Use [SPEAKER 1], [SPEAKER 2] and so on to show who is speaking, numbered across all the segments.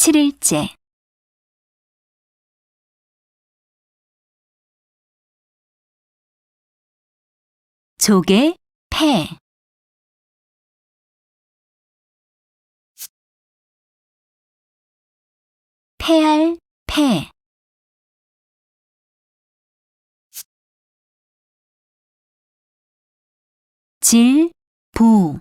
[SPEAKER 1] 7일째 조개, 폐 폐할, 폐 질, 부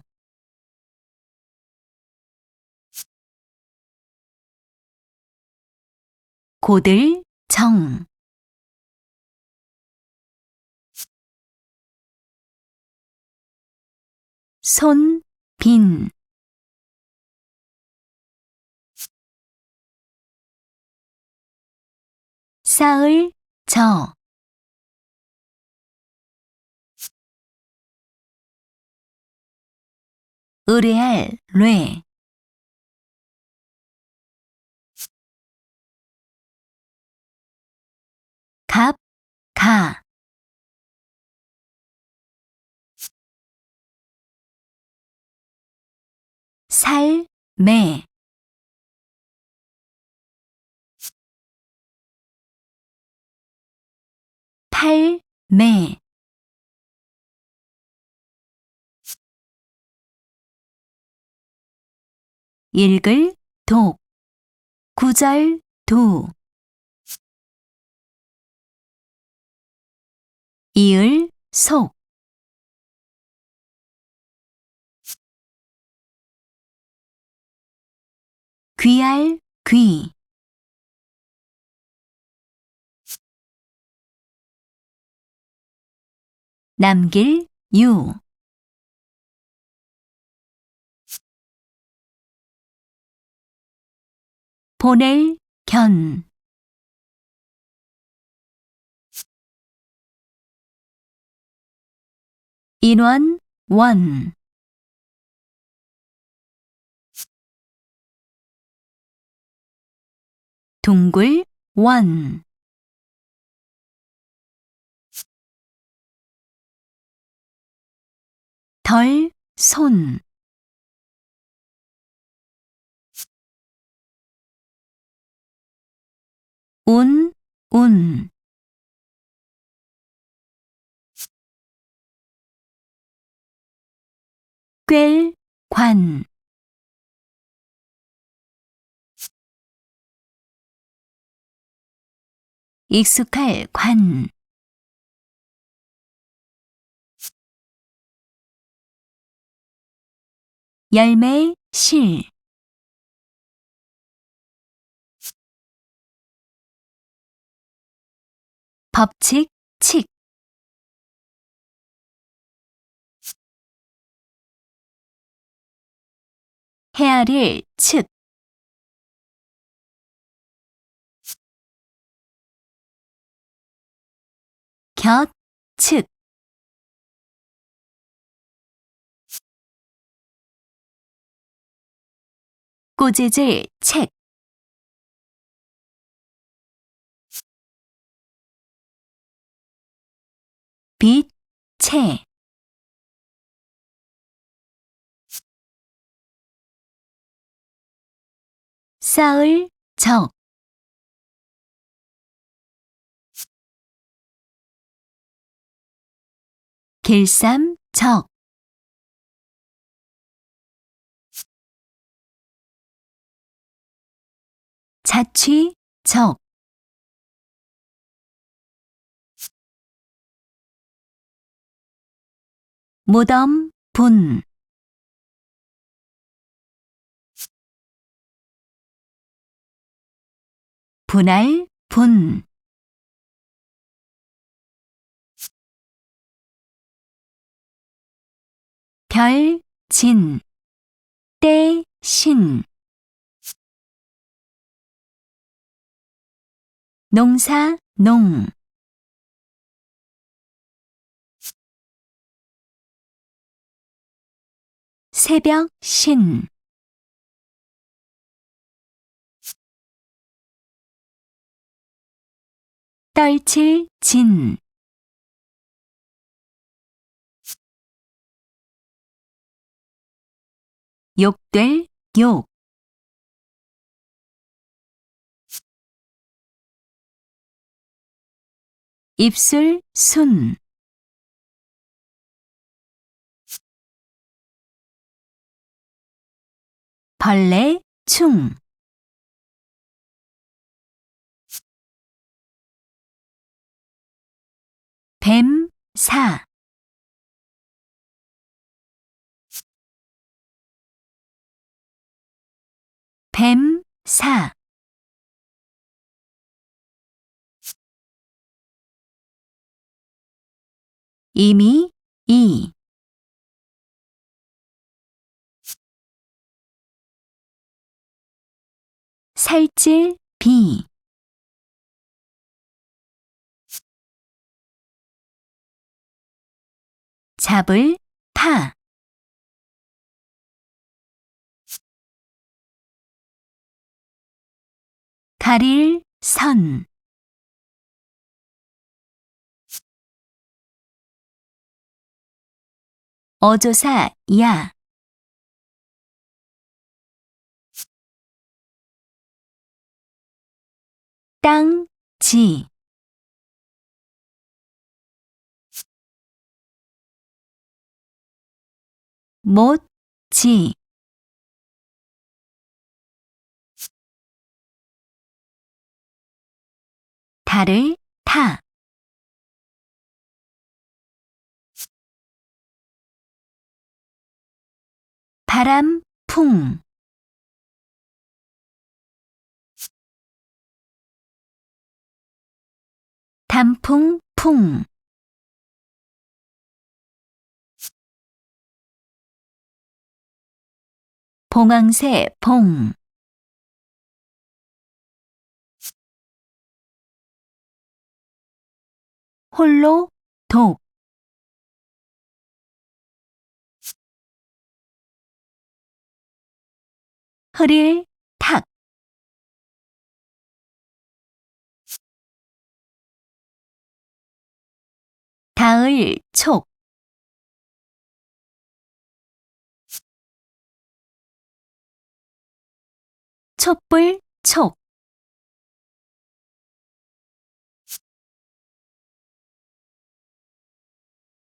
[SPEAKER 1] 고들, 정 손, 빈 쌓을, 저 의뢰할, 뢰 갑, 가 살, 매 팔, 매 읽을, 독 구절, 도 이을, 속 귀할, 귀 남길, 유 보낼, 견 인원, 원 둥글, 원 덜, 손 운, 운 꿰, 관 익숙할, 관 열매, 실 법칙, 칙 헤아릴, 측 곁, 측 꼬재질, 책 빛, 채 쌓을, 적 길쌈, 적 자취, 적 무덤, 분 분할, 분 별, 진 때, 신 농사, 농 새벽, 신 떨칠, 진 욕될, 욕 입술 순 벌레 충 뱀 사 뱀 사 이미 이 살찔 비 잡을 파 가릴 선 어조사 야 땅, 지 못, 지 달을 타 바람, 풍 단풍, 풍 봉황새, 봉 홀로, 독 흐릴, 탁 닿을, 촉 촛불, 촉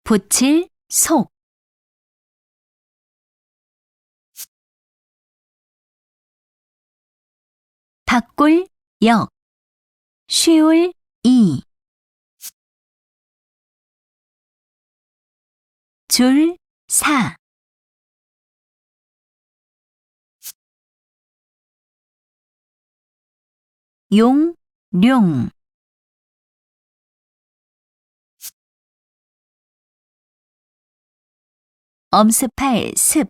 [SPEAKER 1] 붙일, 속 바꿀, 역 쉬울, 이 줄, 사 용, 룡 엄습할, 습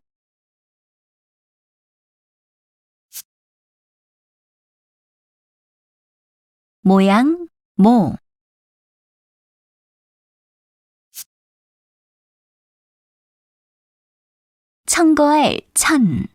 [SPEAKER 1] 모양, 모 청거할, 천